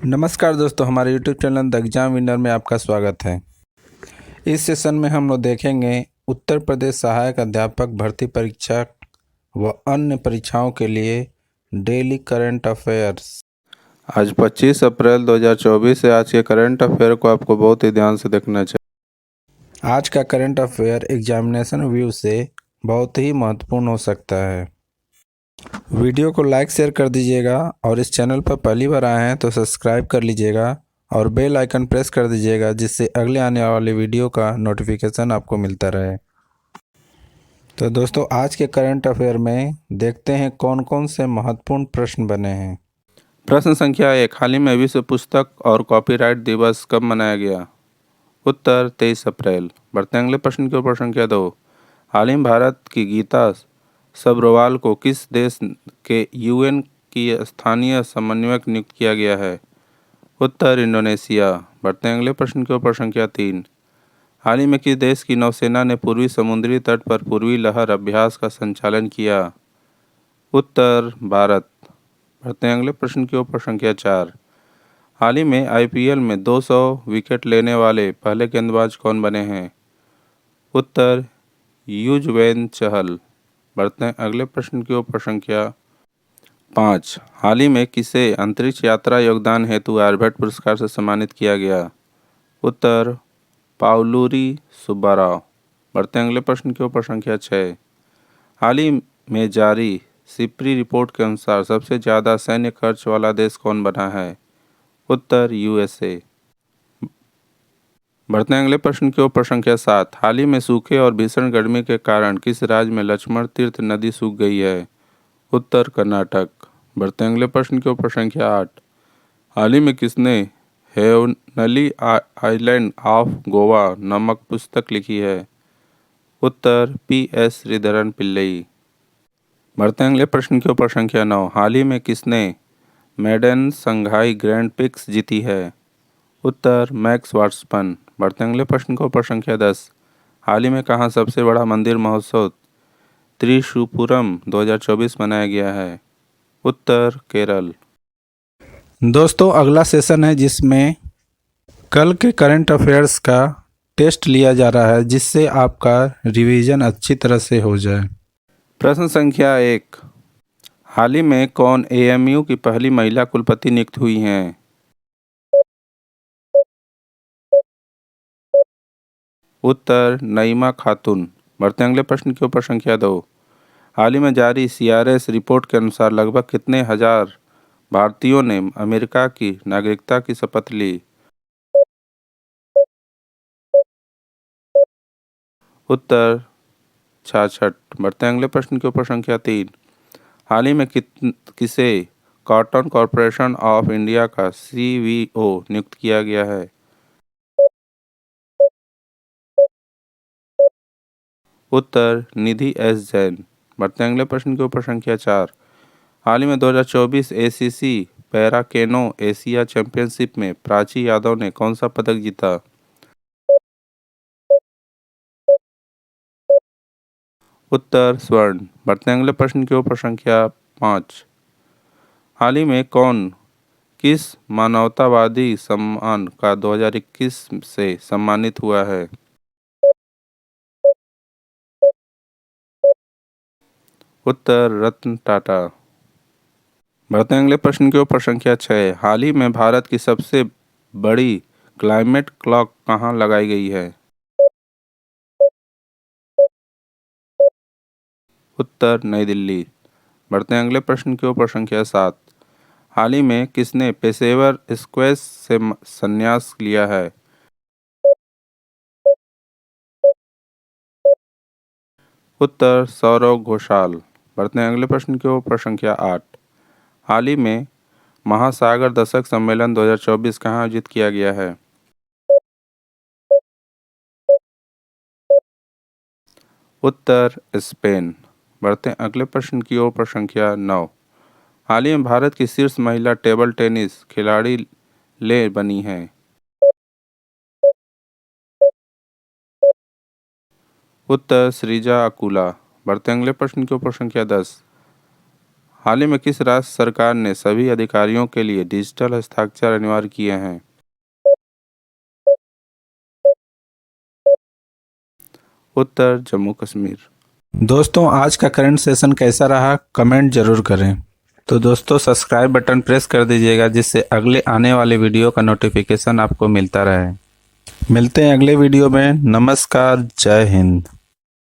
नमस्कार दोस्तों, हमारे YouTube channel the exam winner में आपका स्वागत है। इस सेशन में हम लोग देखेंगे उत्तर प्रदेश सहायक अध्यापक भर्ती परीक्षा व अन्य परीक्षाओं के लिए डेली करंट अफेयर्स। आज 25 अप्रैल 2024 है। आज के करंट अफेयर को आपको बहुत ही ध्यान से देखना चाहिए। आज का करंट अफेयर एग्जामिनेशन व्यू से बहुत ही महत्वपूर्ण हो सकता है। वीडियो को लाइक शेयर कर दीजिएगा और इस चैनल पर पहली बार आए हैं तो सब्सक्राइब कर लीजिएगा और बेल आइकन प्रेस कर दीजिएगा, जिससे अगले आने वाले वीडियो का नोटिफिकेशन आपको मिलता रहे। तो दोस्तों, आज के करंट अफेयर में देखते हैं कौन कौन से महत्वपूर्ण प्रश्न बने हैं। प्रश्न संख्या 1, हाल ही में विश्व पुस्तक और कॉपीराइट दिवस कब मनाया गया? उत्तर 23 अप्रैल। बढ़ते हैं अगले प्रश्न की ओर। प्रश्न संख्या 2, हाल ही में भारत की गीता सब्रवाल को किस देश के यूएन की स्थानीय समन्वयक नियुक्त किया गया है? उत्तर इंडोनेशिया। बढ़ते हैं अगले प्रश्न की ओर। प्रश्न संख्या 3, हाल ही में किस देश की नौसेना ने पूर्वी समुद्री तट पर पूर्वी लहर अभ्यास का संचालन किया? उत्तर भारत। बढ़ते हैं अगले प्रश्न की ओर। प्रश्न संख्या 4, हाल ही में आईपीएल में 200 विकेट लेने वाले पहले गेंदबाज कौन बने हैं? उत्तर युजवेंद्र चहल। बढ़ते हैं अगले प्रश्न की ओर। प्रश्न संख्या 5, हाल ही में किसे अंतरिक्ष यात्रा योगदान हेतु आर्यभट्ट पुरस्कार से सम्मानित किया गया? उत्तर पाउलूरी सुब्बाराव। बढ़ते हैं अगले प्रश्न की ओर। प्रश्न संख्या 6, हाल ही में जारी सिप्री रिपोर्ट के अनुसार सबसे ज़्यादा सैन्य खर्च वाला देश कौन बना है? उत्तर यूएसए। बढ़ते हैं अगले प्रश्न की ओर। प्रश्न संख्या 7, हाल ही में सूखे और भीषण गर्मी के कारण किस राज्य में लक्ष्मण तीर्थ नदी सूख गई है? उत्तर कर्नाटक। बढ़ते हैं अगले प्रश्न की ओर। प्रश्न संख्या 8, हाल ही में किसने हेवनली आइलैंड ऑफ गोवा नामक पुस्तक लिखी है? उत्तर पी.एस. श्रीधरन पिल्लई। बढ़ते हैं अगले प्रश्न की ओर। प्रश्न संख्या 9, हाल ही में किसने मेडन संघाई ग्रैंड पिक्स जीती है? उत्तर मैक्स वाट्सपन। बढ़ते हैं अगले प्रश्न को। प्रश्न संख्या 10, हाल ही में कहाँ सबसे बड़ा मंदिर महोत्सव त्रिशूपुरम 2024 मनाया गया है? उत्तर केरल। दोस्तों, अगला सेशन है जिसमें कल के करंट अफेयर्स का टेस्ट लिया जा रहा है, जिससे आपका रिवीजन अच्छी तरह से हो जाए। प्रश्न संख्या 1, हाल ही में कौन एएमयू की पहली महिला कुलपति नियुक्त हुई हैं? उत्तर नईमा खातून। बढ़ते हैं अगले प्रश्न की ओर। प्रश्न संख्या 2, हाल ही में जारी सीआरएस रिपोर्ट के अनुसार लगभग कितने हजार भारतीयों ने अमेरिका की नागरिकता की शपथ ली? उत्तर 66। बढ़ते हैं अगले प्रश्न की ओर। प्रश्न संख्या 3, हाल ही में किसे कॉटन कॉरपोरेशन ऑफ इंडिया का सीवीओ नियुक्त किया गया है? उत्तर निधि एस जैन। बढ़ते हैं अगले प्रश्न की ओर। प्रश्न संख्या 4, हाल ही में 2024 एसीसी पैरा केनो एशिया चैंपियनशिप में प्राची यादव ने कौन सा पदक जीता? उत्तर स्वर्ण। बढ़ते हैं अगले प्रश्न की ओर। प्रश्न संख्या 5, हाल ही में कौन किस मानवतावादी सम्मान का 2021 से सम्मानित हुआ है? उत्तर रतन टाटा। बढ़ते हैं अगले प्रश्न की ओर। प्रश्न संख्या 6, हाल ही में भारत की सबसे बड़ी क्लाइमेट क्लॉक कहाँ लगाई गई है? उत्तर नई दिल्ली। बढ़ते हैं अगले प्रश्न की ओर। प्रश्न संख्या 7, हाल ही में किसने पेशेवर स्क्वैश से संन्यास लिया है? उत्तर सौरव घोषाल। बढ़ते हैं अगले प्रश्न की ओर। प्रश्न संख्या 8, हाल ही में महासागर दशक सम्मेलन 2024 कहाँ आयोजित किया गया है? उत्तर स्पेन। बढ़ते हैं अगले प्रश्न की ओर। प्रश्न संख्या 9, हाल ही में भारत की शीर्ष महिला टेबल टेनिस खिलाड़ी ले बनी है? उत्तर श्रीजा अकुला। बढ़ते हैं अगले प्रश्न की ओर। प्रश्न संख्या 10, हाल ही में किस राज्य सरकार ने सभी अधिकारियों के लिए डिजिटल हस्ताक्षर अनिवार्य किए हैं? उत्तर जम्मू कश्मीर। दोस्तों, आज का करंट सेशन कैसा रहा कमेंट जरूर करें। तो दोस्तों, सब्सक्राइब बटन प्रेस कर दीजिएगा जिससे अगले आने वाले वीडियो का नोटिफिकेशन आपको मिलता रहे। मिलते हैं अगले वीडियो में। नमस्कार, जय हिंद।